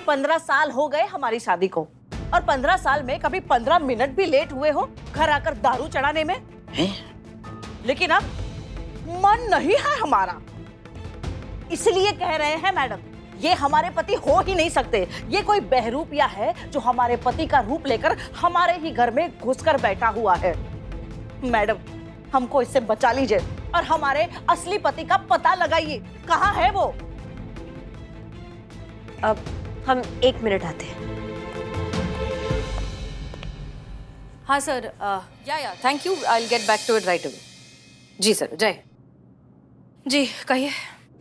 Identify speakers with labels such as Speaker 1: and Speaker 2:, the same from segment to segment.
Speaker 1: 15 साल हो गए हमारी शादी को, और 15 साल में कभी 15 मिनट भी लेट हुए हो घर आकर दारू चढ़ाने में
Speaker 2: है?
Speaker 1: लेकिन अब मन नहीं है हमारा, इसलिए कह रहे हैं मैडम, ये हमारे पति हो ही नहीं सकते। ये कोई बहरूपिया है जो हमारे पति का रूप लेकर हमारे ही घर में घुसकर बैठा हुआ है। मैडम, हमको इससे बचा लीजिए और हमारे असली पति का पता लगाइए, कहाँ है वो?
Speaker 3: अब हम 1 मिनट आते हैं।
Speaker 4: हाँ सर, या thank you, I will get back to it right away. जी सर, जय। जी कहिए।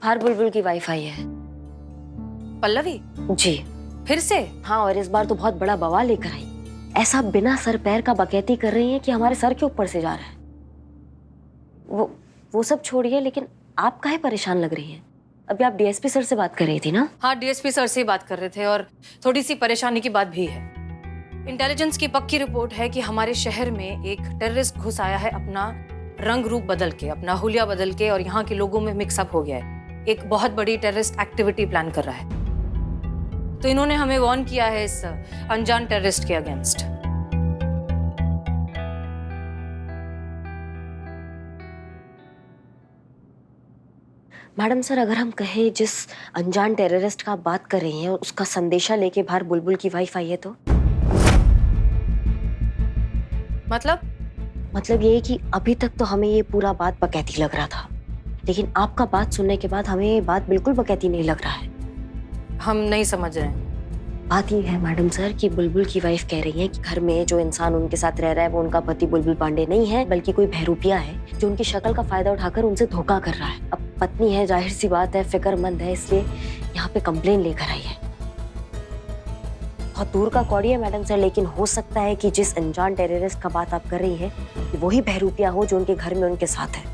Speaker 3: बाहर बुलबुल की वाइफ आई है।
Speaker 4: पल्लवी?
Speaker 3: जी।
Speaker 4: फिर से?
Speaker 3: हाँ, और इस बार तो बहुत बड़ा बवाल लेकर आई। ऐसा बिना सर पैर का बकैती कर रही है कि हमारे सर के ऊपर से जा रहा है। वो सब छोड़िए, लेकिन आप काहे परेशान लग रही हैं? अभी आप डीएसपी सर से बात कर रही थी ना?
Speaker 4: हाँ, डीएसपी सर से ही बात कर रहे थे, और थोड़ी सी परेशानी की बात भी है। इंटेलिजेंस की पक्की रिपोर्ट है कि हमारे शहर में एक टेररिस्ट घुस आया है, अपना रंग रूप बदल के, अपना हुलिया बदल के, और यहाँ के लोगों में मिक्सअप हो गया है। एक बहुत बड़ी टेररिस्ट एक्टिविटी प्लान कर रहा है। तो इन्होंने हमें वार्न किया है इस अनजान टेररिस्ट के अगेंस्ट।
Speaker 3: मैडम सर, अगर हम कहें जिस अनजान टेररिस्ट का आप बात कर रही हैं उसका संदेशा लेके बाहर बुलबुल की वाइफ आई है तो? मतलब ये कि अभी तक तो हमें ये पूरा बात बकैती लग रहा था, लेकिन आपका बात सुनने के बाद हमें ये बात बिल्कुल बकैती नहीं लग रहा है।
Speaker 4: हम नहीं समझ रहे हैं।
Speaker 3: बात ये है मैडम सर कि बुलबुल की वाइफ कह रही है कि घर में जो इंसान उनके साथ रह रहा है वो उनका पति बुलबुल पांडे नहीं है, बल्कि कोई बहरूपिया है जो उनकी शक्ल का फायदा उठाकर उनसे धोखा कर रहा है। अब पत्नी है, जाहिर सी बात है, फिक्रमंद है, इसलिए यहाँ पे कंप्लेन लेकर आई है। बहुत दूर का कौड़ी है मैडम सर, लेकिन हो सकता है कि जिस अनजान टेररिस्ट का बात आप कर रही है वही बहरूपिया हो जो उनके घर में उनके साथ है।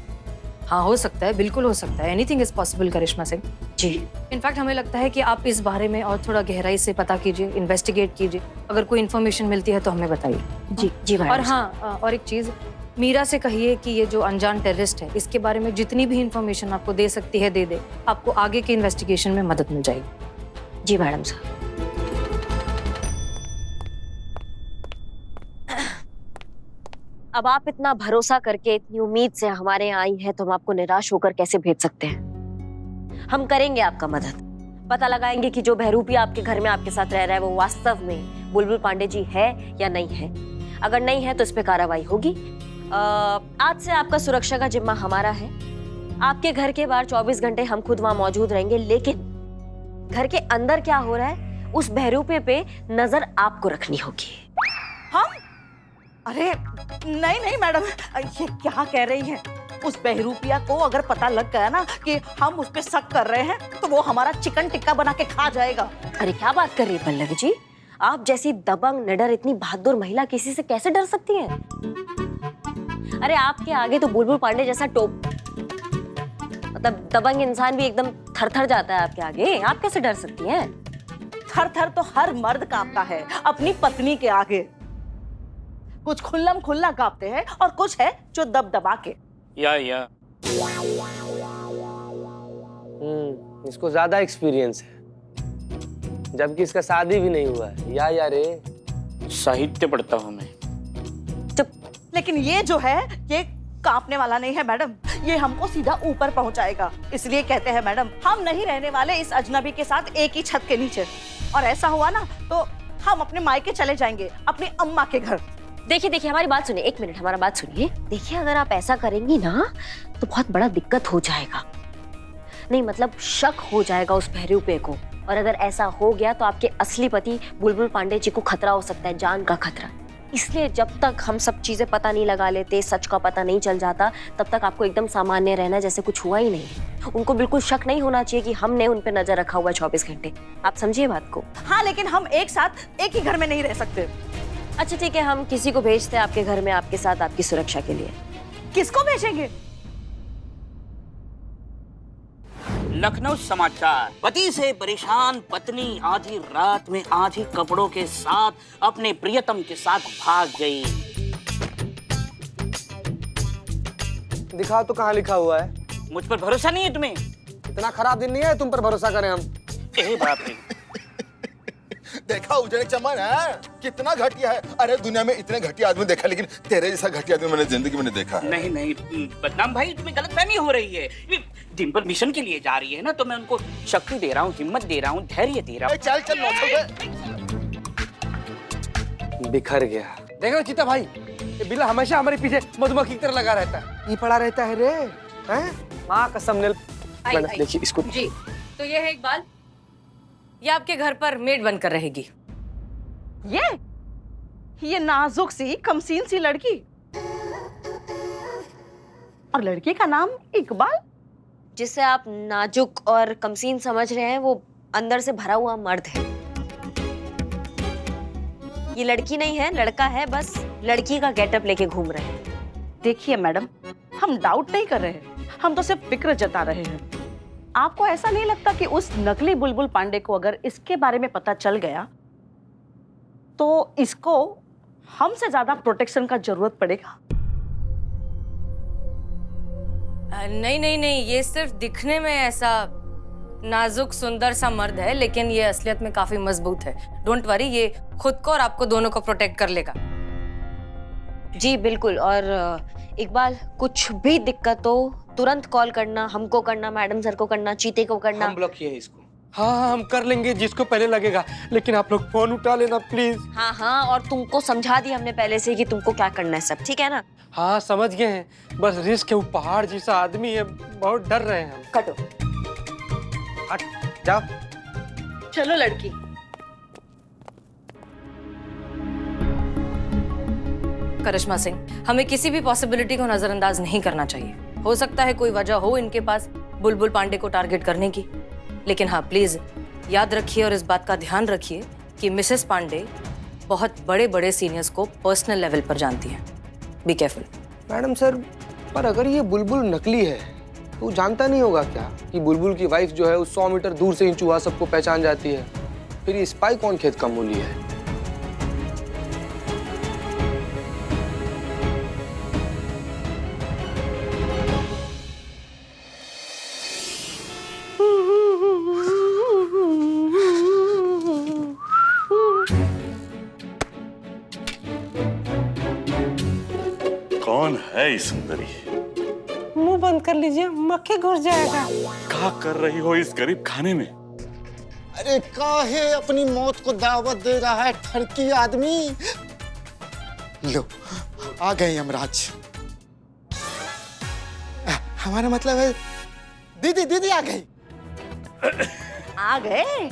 Speaker 4: हाँ, हो सकता है, बिल्कुल हो सकता है। Anything is possible Karishma Singh
Speaker 3: ji.
Speaker 4: In fact हमें लगता है कि आप इस बारे में और थोड़ा गहराई से पता कीजिए, इन्वेस्टिगेट कीजिए। अगर कोई इन्फॉर्मेशन मिलती है तो हमें बताइए।
Speaker 3: जी जी मैडम।
Speaker 4: और हाँ, और एक चीज, मीरा से कहिए कि ये जो अनजान टेररिस्ट है इसके बारे में जितनी भी इन्फॉर्मेशन आपको दे सकती है दे दे। आपको आगे के इन्वेस्टिगेशन में मदद मिल जाएगी।
Speaker 3: जी मैडम सर। अब आप इतना भरोसा करके, इतनी उम्मीद से हमारे यहाँ आई हैं, तो हम आपको निराश होकर कैसे भेज सकते हैं? हम करेंगे आपका मदद, पता लगाएंगे कि जो बहरूपिया आपके घर में आपके साथ रह रहा है वो वास्तव में बुलबुल पांडे जी है या नहीं है। अगर नहीं है तो इस पे कार्रवाई होगी। आज से आपका सुरक्षा का जिम्मा हमारा है। आपके घर के बाहर 24 घंटे हम खुद वहां मौजूद रहेंगे, लेकिन घर के अंदर क्या हो रहा है उस बहरूपे पे नजर आपको रखनी होगी।
Speaker 1: हम? अरे नहीं मैडम, ये क्या कह रही हैं? उस बहरूपिया को अगर पता लग गया ना कि हम उस पे शक कर रहे हैं तो वो हमारा चिकन टिक्का बना के खा जाएगा।
Speaker 3: अरे क्या बात कर रही है पल्लवी जी? आप जैसी दबंग, निडर, इतनी बहादुर महिला किसी से कैसे डर सकती हैं? अरे आपके आगे तो बुलबुल पांडे जैसा मतलब दबंग इंसान भी एकदम थर-थर जाता है आपके आगे। आप कैसे डर सकती हैं?
Speaker 1: थर-थर तो हर मर्द कांपता है अपनी पत्नी के आगे। कुछ खुल्लम खुल्ला कांपते हैं और कुछ है जो दबदबा के।
Speaker 2: या
Speaker 5: इसको ज्यादा एक्सपीरियंस है, जबकि इसका शादी भी नहीं हुआ है। या रे,
Speaker 2: साहित्य पढ़ता हूँ मैं।
Speaker 1: चुप। लेकिन ये जो है ये कांपने वाला नहीं है मैडम, ये हमको सीधा ऊपर पहुंचाएगा। इसलिए कहते हैं मैडम, हम नहीं रहने वाले इस अजनबी के साथ एक ही छत के नीचे। और ऐसा हुआ ना तो हम अपने मायके चले जाएंगे, अपनी अम्मा के घर।
Speaker 3: देखिए हमारी बात सुनिए, 1 मिनट हमारा बात सुनिए। देखिए, अगर आप ऐसा करेंगी ना तो बहुत बड़ा दिक्कत हो जाएगा। नहीं मतलब शक हो जाएगा उस बहरूपे को, और अगर ऐसा हो गया तो आपके असली पति बुलबुल पांडे जी को खतरा हो सकता है, जान का खतरा। इसलिए जब तक हम सब चीजें पता नहीं लगा लेते, सच का पता नहीं चल जाता, तब तक आपको एकदम सामान्य रहना, जैसे कुछ हुआ ही नहीं। उनको बिल्कुल शक नहीं होना चाहिए कि हमने उन पे नजर रखा हुआ 24 घंटे। आप समझिए बात को।
Speaker 1: हाँ, लेकिन हम एक साथ एक ही घर में नहीं रह सकते।
Speaker 3: अच्छा ठीक है, हम किसी को भेजते हैं आपके घर में आपके साथ, आपकी सुरक्षा के लिए।
Speaker 1: किसको भेजेंगे?
Speaker 2: लखनऊ समाचार। पति से परेशान पत्नी आधी रात में आधी कपड़ों के साथ अपने प्रियतम के साथ भाग गई।
Speaker 5: दिखाओ तो कहाँ लिखा हुआ है?
Speaker 2: मुझ पर भरोसा नहीं है तुम्हें?
Speaker 5: इतना खराब दिन नहीं है तुम पर भरोसा करें हम।
Speaker 2: बाप रे।
Speaker 6: देखा उजड़े चमन है कितना घटिया है। अरे दुनिया में इतने घटिया आदमी देखा, लेकिन तेरे जैसा घटिया आदमी मैंने जिंदगी में नहीं देखा है।
Speaker 2: नहीं नहीं बदनाम भाई, तुम्हें गलतफहमी हो रही है। ये डिम्पल मिशन के लिए जा रही है ना, तो मैं उनको शक्ति दे रहा हूँ, हिम्मत दे रहा हूँ, धैर्य दे रहा हूँ।
Speaker 6: चल चल
Speaker 5: बिखर गया।
Speaker 7: देख रहे चिता भाई, ये बिल्ला हमेशा हमारे पीछे मधुमक्खी की तरह लगा रहता है। ये पड़ा रहता है रे, हैं? माँ कसम ने। मैडम देखिए इसको।
Speaker 4: जी, तो ये है इकबाल, ये आपके घर पर मेड बनकर रहेगी।
Speaker 1: ये नाजुक सी कमसीन सी लड़की, और लड़की का नाम इकबाल।
Speaker 3: जिसे आप नाजुक और कमसीन समझ रहे हैं, वो अंदर से भरा हुआ मर्द है। ये लड़की नहीं है, लड़का है, बस लड़की का गेटअप लेके घूम रहे हैं।
Speaker 1: देखिए मैडम, हम डाउट नहीं कर रहे हैं, हम तो सिर्फ फिक्र जता रहे हैं। आपको ऐसा नहीं लगता कि उस नकली बुलबुल पांडे को अगर इसके बारे में पता चल गया तो इसको हमसे ज्यादा प्रोटेक्शन का जरूरत पड़ेगा?
Speaker 4: नहीं नहीं नहीं, ये सिर्फ दिखने में ऐसा नाजुक सुंदर सा मर्द है, लेकिन ये असलियत में काफी मजबूत है। डोंट वरी, ये खुद को और आपको दोनों को प्रोटेक्ट कर लेगा।
Speaker 3: जी बिल्कुल। और इकबाल, कुछ भी दिक्कत हो तुरंत कॉल करना, हमको करना, मैडम सर को करना, चीते को करना।
Speaker 7: हम ब्लॉक किए इसको। हाँ, हम कर लेंगे जिसको पहले लगेगा, लेकिन आप लोग फोन उठा लेना प्लीज।
Speaker 3: हाँ हाँ, और तुमको समझा दिया हमने पहले से कि तुमको क्या करना है, सब ठीक है ना?
Speaker 7: हाँ समझ गए हैं, बस रिस्क है, वो पहाड़ जैसा आदमी है, बहुत डर रहे हैं हम।
Speaker 3: कटो।
Speaker 7: हट जाओ।
Speaker 1: चलो लड़की।
Speaker 4: करिश्मा सिंह, हमें किसी भी पॉसिबिलिटी को नजरअंदाज नहीं करना चाहिए। हो सकता है कोई वजह हो इनके पास बुलबुल पांडे को टारगेट करने की, लेकिन हाँ प्लीज याद रखिए और इस बात का ध्यान रखिए कि मिसेस पांडे बहुत बड़े बड़े सीनियर्स को पर्सनल लेवल पर जानती हैं। Be careful.
Speaker 7: मैडम सर, पर अगर ये बुलबुल नकली है तो जानता नहीं होगा क्या कि बुलबुल की वाइफ जो है उस 100 मीटर दूर से ही चूहा सबको पहचान जाती है? फिर ये स्पाई कौन खेत का मूली है?
Speaker 8: कौन है ये सुंदरी?
Speaker 9: मुंह बंद कर लीजिए, मक्खी घुस जाएगा।
Speaker 8: क्या कर रही हो इस गरीब खाने में?
Speaker 6: अरे काहे अपनी मौत को दावत दे रहा है ठरकी आदमी। लो आ गए यमराज। हमारा मतलब है दीदी, दीदी आ गई।
Speaker 1: आ गए?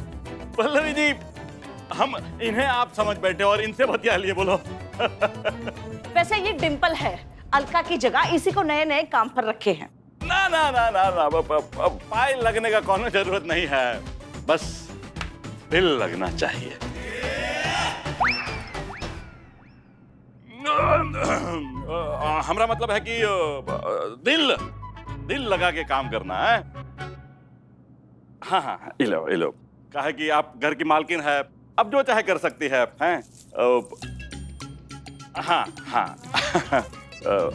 Speaker 8: पल्लवी जी, हम इन्हें आप समझ बैठे और इनसे बतिया लिए। बोलो।
Speaker 1: वैसे ये डिम्पल है, अलका की जगह इसी को नए नए काम पर रखे हैं।
Speaker 8: ना ना ना ना ना, पाए लगने का कोनो जरूरत नहीं है, बस दिल लगना चाहिए। हमारा मतलब है कि दिल लगा के काम करना है। हाँ हाँ, इलो कहा कि आप घर की मालकिन है, अब जो चाहे कर सकती है, हैं? हाँ हाँ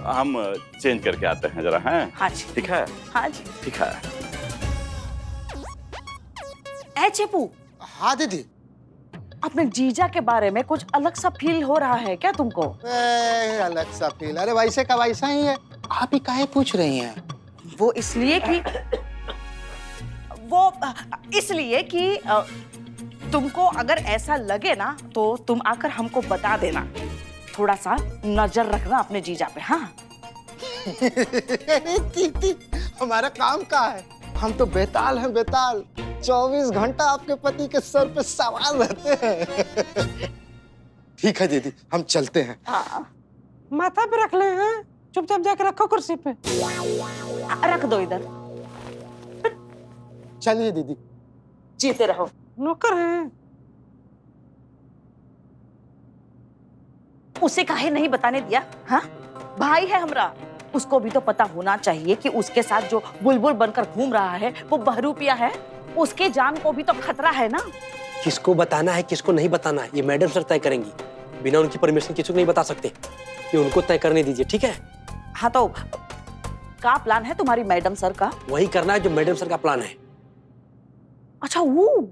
Speaker 8: हम चेंज करके आते हैं जरा, हैं?
Speaker 1: हाँ जी।
Speaker 8: ठीक है?
Speaker 1: हाँ जी।
Speaker 8: ठीक है।
Speaker 1: ए चेपू।
Speaker 6: हाँ दीदी।
Speaker 1: अपने जीजा के बारे में कुछ अलग सा फील हो रहा है क्या तुमको?
Speaker 6: अलग सा फील? अरे वैसे का वैसा ही है। आप ही काहे पूछ रही हैं?
Speaker 1: वो इसलिए कि तुमको अगर ऐसा लगे ना तो तुम आकर हमको बता देना। थोड़ा सा नजर रखना अपने जीजा पे। हाँ।
Speaker 6: अरे दीदी, हमारा काम क्या है? हम तो बेताल हैं, बेताल। 24 घंटा आपके पति के सर पे सवार रहते हैं। ठीक है दीदी, हम चलते हैं।
Speaker 1: हाँ।
Speaker 9: माथा पे रख ले, हैं? चुपचाप जाके रखो कुर्सी पे।
Speaker 1: रख दो इधर।
Speaker 6: चलिए दीदी।
Speaker 1: जीते रहो।
Speaker 9: नौकर हैं।
Speaker 1: उसे काहे नहीं बताने दिया? हाँ, भाई है हमरा, उसको भी तो पता होना चाहिए कि उसके साथ जो बुलबुल बनकर घूम रहा है वो बहरूपिया है। उसके जान को भी तो खतरा है ना।
Speaker 7: किसको बताना है किसको नहीं बताना है ये मैडम सर तय करेंगी। बिना उनकी परमिशन किसी को नहीं बता सकते, ये उनको तय करने दीजिए, ठीक है?
Speaker 1: हाँ, तो क्या प्लान है तुम्हारी मैडम सर का?
Speaker 7: वही करना है जो मैडम सर का प्लान है।
Speaker 1: अच्छा वो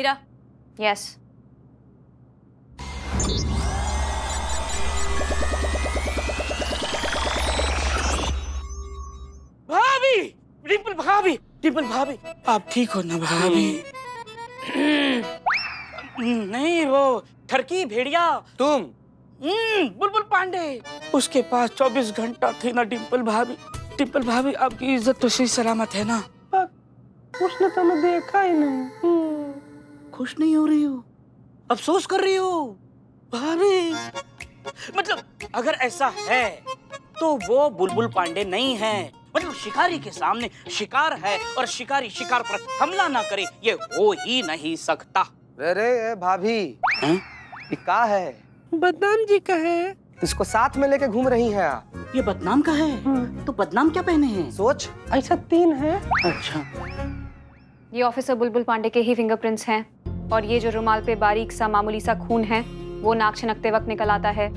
Speaker 4: मीरा।
Speaker 10: यस।
Speaker 2: भाभी, डिम्पल भाभी, आप ठीक हो ना भाभी? नहीं, वो ठरकी भेड़िया
Speaker 7: तुम
Speaker 2: बुलबुल पांडे, उसके पास 24 घंटा थे ना डिम्पल भाभी। डिम्पल भाभी, आपकी इज्जत तो सही सलामत है ना?
Speaker 9: उसने तो मैं देखा ही नहीं।
Speaker 2: खुश नहीं हो रही हो? अफसोस कर रही हो भाभी? मतलब अगर ऐसा है तो वो बुलबुल पांडे नहीं है। मतलब शिकारी के सामने शिकार है और शिकारी शिकार पर हमला ना करे, ये हो ही नहीं सकता।
Speaker 7: रे भाभी, ये का है?
Speaker 9: बदनाम जी का है।
Speaker 7: इसको साथ में लेके घूम रही हैं आप?
Speaker 2: ये बदनाम का है? तो बदनाम क्या पहने हैं?
Speaker 7: सोच।
Speaker 9: ऐसा 3 है।
Speaker 2: अच्छा,
Speaker 10: ये ऑफिसर बुलबुल पांडे के ही फिंगरप्रिंट्स हैं और ये जो रुमाल पे बारीक सा मामूली सा खून है वो नाक छनकते वक्त निकल आता है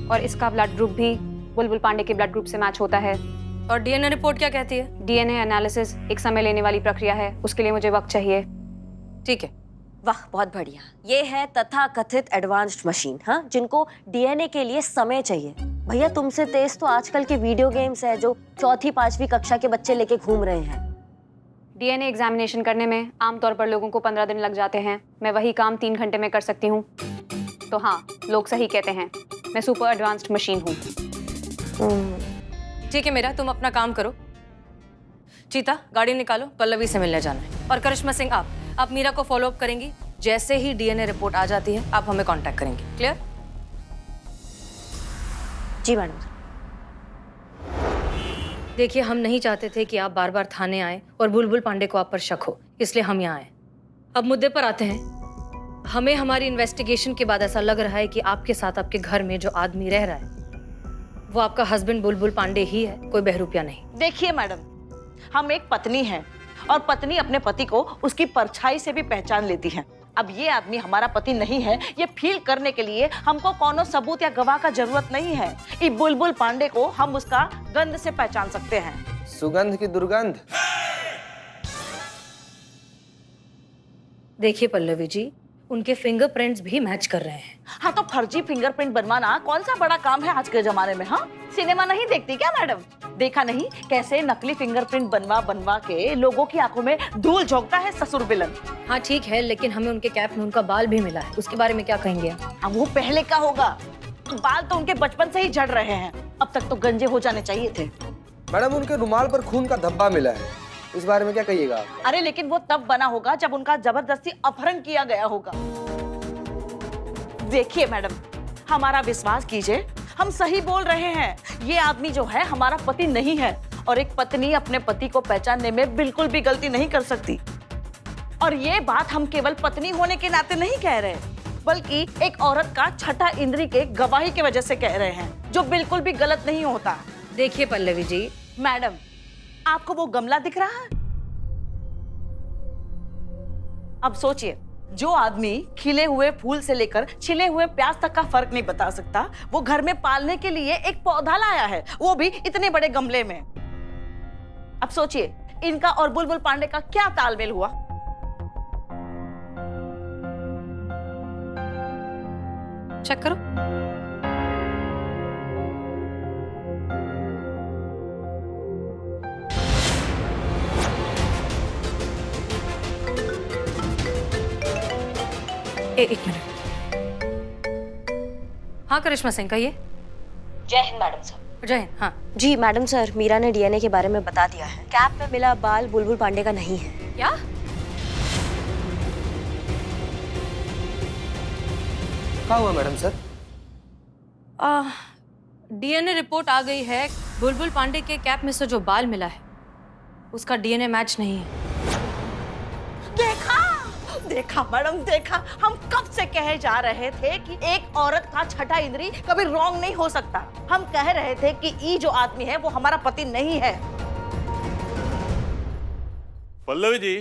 Speaker 10: और इसका ब्लड ग्रुप भी बुलबुल पांडे के ब्लड ग्रुप से मैच होता है।
Speaker 4: और डीएनए रिपोर्ट क्या कहती है?
Speaker 10: डीएनए एनालिसिस एक समय लेने वाली प्रक्रिया है, उसके लिए मुझे वक्त चाहिए।
Speaker 4: ठीक है।
Speaker 3: वाह, बहुत बढ़िया। ये है तथाकथित एडवांस्ड मशीन, हाँ, जिनको डीएनए के लिए समय चाहिए। भैया तुमसे तेज तो आजकल के वीडियो गेम्स है जो 4वीं 5वीं कक्षा के बच्चे लेके घूम रहे हैं।
Speaker 10: डीएनए एग्जामिनेशन करने में आमतौर पर लोगों को 15 दिन लग जाते हैं, मैं वही काम 3 घंटे में कर सकती हूँ। तो हाँ, लोग सही कहते हैं, मैं सुपर एडवांस्ड मशीन हूँ।
Speaker 4: ठीक है मीरा, तुम अपना काम करो। चीता, गाड़ी निकालो, पल्लवी से मिलने जाना है। और करिश्मा सिंह, आप मीरा को फॉलो अप करेंगी। जैसे ही डीएनए रिपोर्ट आ जाती है आप हमें कांटेक्ट करेंगे। क्लियर?
Speaker 3: जी मैडम।
Speaker 4: देखिए, हम नहीं चाहते थे कि आप बार बार थाने आए और बुलबुल पांडे को आप पर शक हो, इसलिए हम यहाँ आए। अब मुद्दे पर आते हैं। हमें हमारी इन्वेस्टिगेशन के बाद ऐसा लग रहा है कि आपके साथ आपके घर में जो आदमी रह रहा है वो आपका हस्बैंड बुलबुल पांडे ही है, कोई बहरूपिया नहीं।
Speaker 1: देखिए मैडम, हम एक पत्नी हैं और पत्नी अपने पति को उसकी परछाई से भी पहचान लेती है। अब ये आदमी हमारा पति नहीं है, ये फील करने के लिए हमको कोनो सबूत या गवाह का जरूरत नहीं है। इस बुलबुल पांडे को हम उसका गंध से पहचान सकते हैं।
Speaker 7: सुगंध की दुर्गंध।
Speaker 4: देखिए पल्लवी जी, उनके फिंगरप्रिंट्स भी मैच कर रहे हैं।
Speaker 1: हाँ, तो फर्जी फिंगरप्रिंट बनवाना कौन सा बड़ा काम है आज के जमाने में? हाँ, सिनेमा नहीं देखती क्या मैडम? देखा नहीं कैसे नकली फिंगरप्रिंट बनवा के लोगों की आंखों में धूल झोंकता है ससुर विलन।
Speaker 4: हाँ ठीक है, लेकिन हमें उनके कैप में उनका बाल भी मिला है, उसके बारे में क्या कहेंगे?
Speaker 1: अब वो पहले का होगा, बाल तो उनके बचपन से ही झड़ रहे हैं, अब तक तो गंजे हो जाने चाहिए थे।
Speaker 7: मैडम, उनके रुमाल पर खून का धब्बा मिला है, इस बारे में क्या कहिएगा आप?
Speaker 1: अरे लेकिन वो तब बना होगा जब उनका जबरदस्ती अपहरण किया गया होगा। देखिए मैडम, हमारा विश्वास कीजिए, हम सही बोल रहे हैं। ये आदमी जो है हमारा पति नहीं है और एक पत्नी अपने पति को पहचानने में बिल्कुल भी गलती नहीं कर सकती। और ये बात हम केवल पत्नी होने के नाते नहीं कह रहे, बल्कि एक औरत का छठा इंद्री के गवाही की वजह से कह रहे हैं, जो बिल्कुल भी गलत नहीं होता।
Speaker 4: देखिए पल्लवी जी,
Speaker 1: मैडम, आपको वो गमला दिख रहा है? अब सोचिए, जो आदमी खिले हुए फूल से लेकर छिले हुए प्याज तक का फर्क नहीं बता सकता, वो घर में पालने के लिए एक पौधा लाया है, वो भी इतने बड़े गमले में। अब सोचिए, इनका और बुलबुल पांडे का क्या तालमेल हुआ?
Speaker 4: चेक करो। एक मिनट। हाँ करिश्मा सिंह, कहिए।
Speaker 3: जय हिंद मैडम सर।
Speaker 4: जय हिंद। हाँ
Speaker 3: जी मैडम सर, मीरा ने डीएनए के बारे में बता दिया है। कैप में मिला बाल बुलबुल पांडे का नहीं है।
Speaker 4: क्या?
Speaker 7: क्या हुआ मैडम सर?
Speaker 4: डीएनए रिपोर्ट आ गई है, बुलबुल पांडे के कैप में से जो बाल मिला है उसका डीएनए मैच नहीं है।
Speaker 1: देखा मैडम, देखा, हम कब से कहे जा रहे थे कि एक औरत का छठा इंद्री कभी रॉन्ग नहीं हो सकता। हम कह रहे थे कि ये जो आदमी है वो हमारा पति नहीं है।
Speaker 8: पल्लवी जी,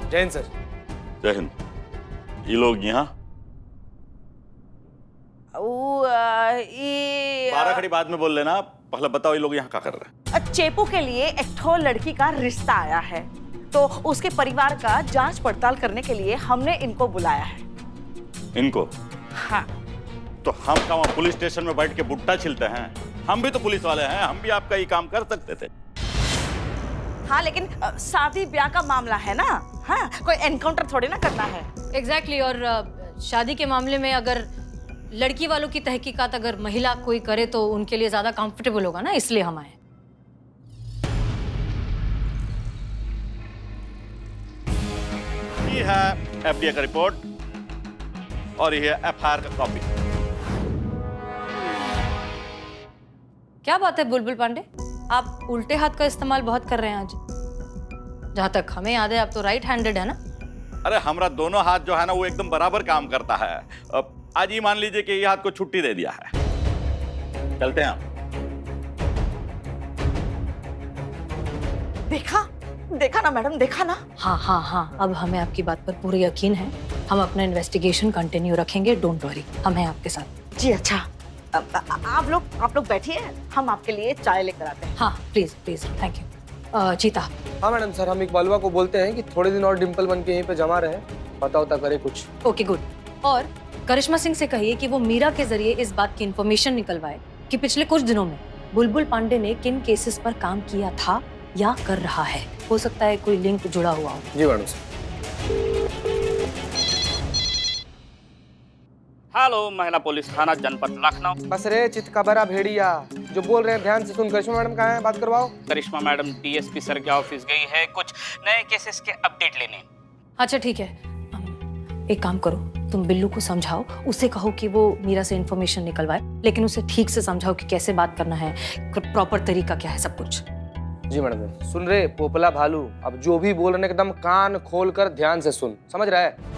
Speaker 7: जय हिंद सर।
Speaker 8: जय हिंद। ये लोग यहाँ
Speaker 1: ये
Speaker 8: 12 खड़ा खड़ी बाद में बोल लेना, पहले बताओ ये लोग यहाँ क्या कर रहे हैं?
Speaker 1: चेपू के लिए एक ठो लड़की का रिश्ता आया है, तो उसके परिवार का जांच पड़ताल करने के लिए हमने इनको बुलाया है।
Speaker 8: इनको?
Speaker 1: हाँ।
Speaker 8: तो हम क्या वहाँ पुलिस स्टेशन में बैठ के बुट्टा छिलते हैं? हम भी तो पुलिस वाले हैं, हम भी आपका ये काम कर सकते थे।
Speaker 1: हाँ, लेकिन शादी ब्याह का मामला है ना, हाँ, कोई एनकाउंटर थोड़ी ना करना है।
Speaker 4: एग्जैक्टली और शादी के मामले में अगर लड़की वालों की तहकीकात अगर महिला कोई करे तो उनके लिए ज्यादा कंफर्टेबल होगा ना, इसलिए हम आए।
Speaker 8: ये है एफडीए का रिपोर्ट और ये है एफआईआर का कॉपी।
Speaker 4: क्या बात है बुलबुल पांडे, आप उल्टे हाथ का इस्तेमाल बहुत कर रहे हैं आज। जहां तक हमें याद है आप तो राइट हैंडेड है ना?
Speaker 8: अरे हमारा दोनों हाथ जो है ना वो एकदम बराबर काम करता है। अब आज ही मान लीजिए कि ये हाथ को छुट्टी दे दिया है। चलते हैं हम।
Speaker 1: देखा देखा ना मैडम, देखा ना।
Speaker 4: हाँ हाँ हाँ, अब हमें आपकी बात पर पूरा यकीन है। हम अपना इन्वेस्टिगेशन कंटिन्यू रखेंगे, डोंट वरी, हम हैं आपके साथ।
Speaker 1: जी अच्छा, आप लोग बैठिए, हम आपके लिए चाय लेकर आते हैं।
Speaker 4: हाँ प्लीज प्लीज, थैंक यू। चीता।
Speaker 7: हाँ मैडम सर, हम इकबालुआ को बोलते हैं कि थोड़े दिन और डिम्पल बन के यहीं पे जमा रहे, पता होता करे कुछ।
Speaker 4: Okay good. और करिश्मा सिंह से कहिए कि वो मीरा के जरिए इस बात की इंफॉर्मेशन निकलवाए कि पिछले कुछ दिनों में बुलबुल पांडे ने किन केसेस पर काम किया था या कर रहा है। हो सकता है कोई लिंक जुड़ा हुआ हो।
Speaker 7: जी मैडम सर।
Speaker 2: हेलो, महिला पुलिस थाना जनपद लखनऊ।
Speaker 7: बस रे चित का बड़ा भेड़िया, जो बोल रहे हैं ध्यान से सुन। करिश्मा मैडम कहाँ है, बात करवाओ।
Speaker 2: करिश्मा मैडम डीएसपी सर के ऑफिस गई है कुछ नए केसेस के अपडेट लेने।
Speaker 4: अच्छा ठीक है, एक काम करो, तुम बिल्लू को समझाओ, उसे कहो कि वो मीरा से इंफॉर्मेशन निकलवाए, लेकिन उसे ठीक से समझाओ कि कैसे बात करना है, प्रॉपर तरीका क्या है, सब कुछ।
Speaker 7: जी मैडम। सुन रहे पोपला भालू, अब जो भी बोल रहे हैं एकदम कान खोल कर ध्यान से सुन, समझ रहा है?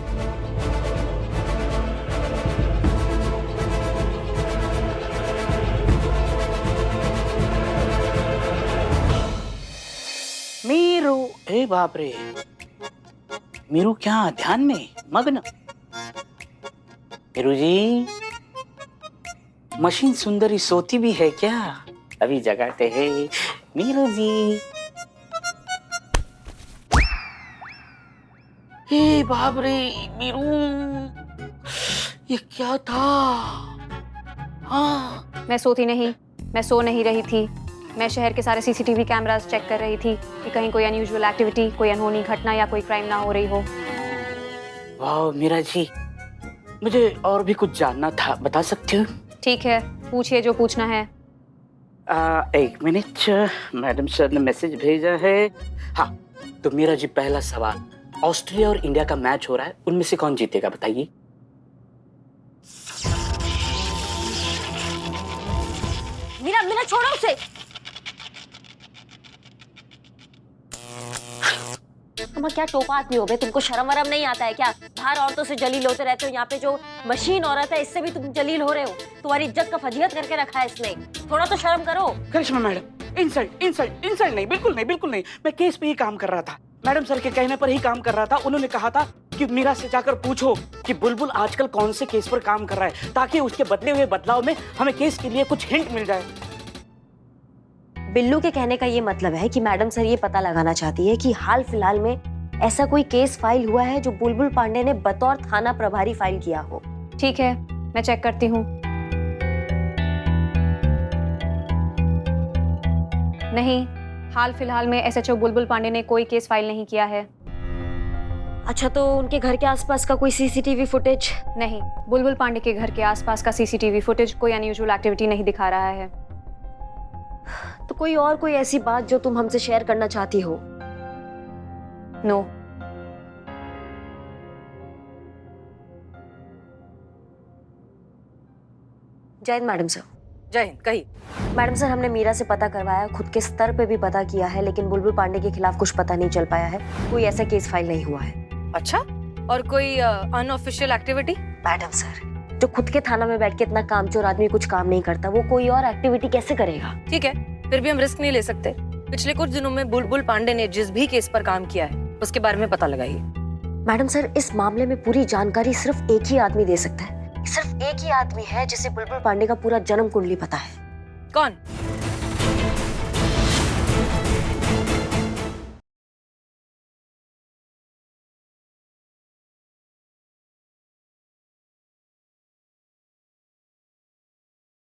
Speaker 2: मीरू, ए बाप रे, मीरू क्या ध्यान में मग्न? मीरू जी, मशीन सुंदरी सोती भी है क्या? अभी जगाते हैं मीरू जी। ए बाप रे मीरू, ये क्या था? हाँ,
Speaker 10: मैं सोती नहीं, मैं सो नहीं रही थी। मैं शहर के सारे सीसीटीवी कैमरास चेक कर रही थी कि कहीं कोई अनयूजुअल एक्टिविटी, कोई अनहोनी घटना या कोई क्राइम ना हो रही हो।
Speaker 2: वाह मीरा जी, मुझे और भी कुछ जानना था, बता सकते हो?
Speaker 10: ठीक है, पूछिए जो पूछना है।
Speaker 2: एक मिनट, मैडम सर ने मैसेज भेजा है। हाँ, तो मेरा जी पहला सवाल, ऑस्ट्रेलिया और इंडिया का मैच हो रहा है, उनमें से कौन जीतेगा बताइए?
Speaker 3: मीरा, मीरा छोड़ो उसे। तुम क्या टोपा आदमी हो गए, तुमको शर्म वरम नहीं आता है क्या? बाहर औरतों से जलील होते रहते हो, यहाँ पे जो मशीन औरत है इससे भी तुम जलील हो रहे हो। तुम्हारी इज्जत का फजीहत करके रखा है इसने, थोड़ा तो शर्म करो।
Speaker 2: करिश्मा मैडम, इंसल्ट इंसल्ट इंसल्ट नहीं, बिल्कुल नहीं, बिल्कुल नहीं। मैं केस पे ही काम कर रहा था, मैडम सर के कहने पर ही काम कर रहा था। उन्होंने कहा था कि मीरा से जाकर पूछो कि बुलबुल आजकल कौन से केस पर काम कर रहा है, ताकि उसके बदले हुए बदलाव में हमें केस के लिए कुछ हिंट मिल जाए।
Speaker 3: बिल्लू के कहने का ये मतलब है कि मैडम सर ये पता लगाना चाहती है कि हाल फिलहाल में ऐसा कोई केस फाइल हुआ है जो बुलबुल पांडे ने बतौर थाना प्रभारी फाइल किया हो।
Speaker 10: ठीक है, मैं चेक करती हूँ। नहीं, हाल फिलहाल में एसएचओ बुलबुल पांडे ने कोई केस फाइल नहीं किया है।
Speaker 3: अच्छा, तो उनके घर के आसपास का कोई सीसीटीवी फुटेज?
Speaker 10: नहीं, बुलबुल पांडे के घर के आसपास का सीसीटीवी फुटेज कोई अनयूजुअल एक्टिविटी नहीं दिखा रहा है।
Speaker 3: तो कोई और कोई ऐसी बात जो तुम हमसे शेयर करना चाहती हो?
Speaker 10: नो।
Speaker 3: जय हिंद मैडम सर।
Speaker 2: जय हिंद। कही
Speaker 3: मैडम सर, हमने मीरा से पता करवाया, खुद के स्तर पे भी पता किया है, लेकिन बुलबुल पांडे के खिलाफ कुछ पता नहीं चल पाया है। कोई ऐसा केस फाइल नहीं हुआ है।
Speaker 4: अच्छा, और कोई अनऑफिशियल एक्टिविटी?
Speaker 3: मैडम सर, जो खुद के थाना में बैठ के इतना कामचोर आदमी कुछ काम नहीं करता, वो कोई और एक्टिविटी कैसे करेगा?
Speaker 4: ठीक है, फिर भी हम रिस्क नहीं ले सकते। पिछले कुछ दिनों में बुलबुल पांडे ने जिस भी केस पर काम किया है उसके बारे में पता लगाइए।
Speaker 3: मैडम सर, इस मामले में पूरी जानकारी सिर्फ एक ही आदमी दे सकता है। सिर्फ एक ही आदमी है जिसे बुलबुल पांडे का पूरा जन्म कुंडली पता है।
Speaker 4: कौन?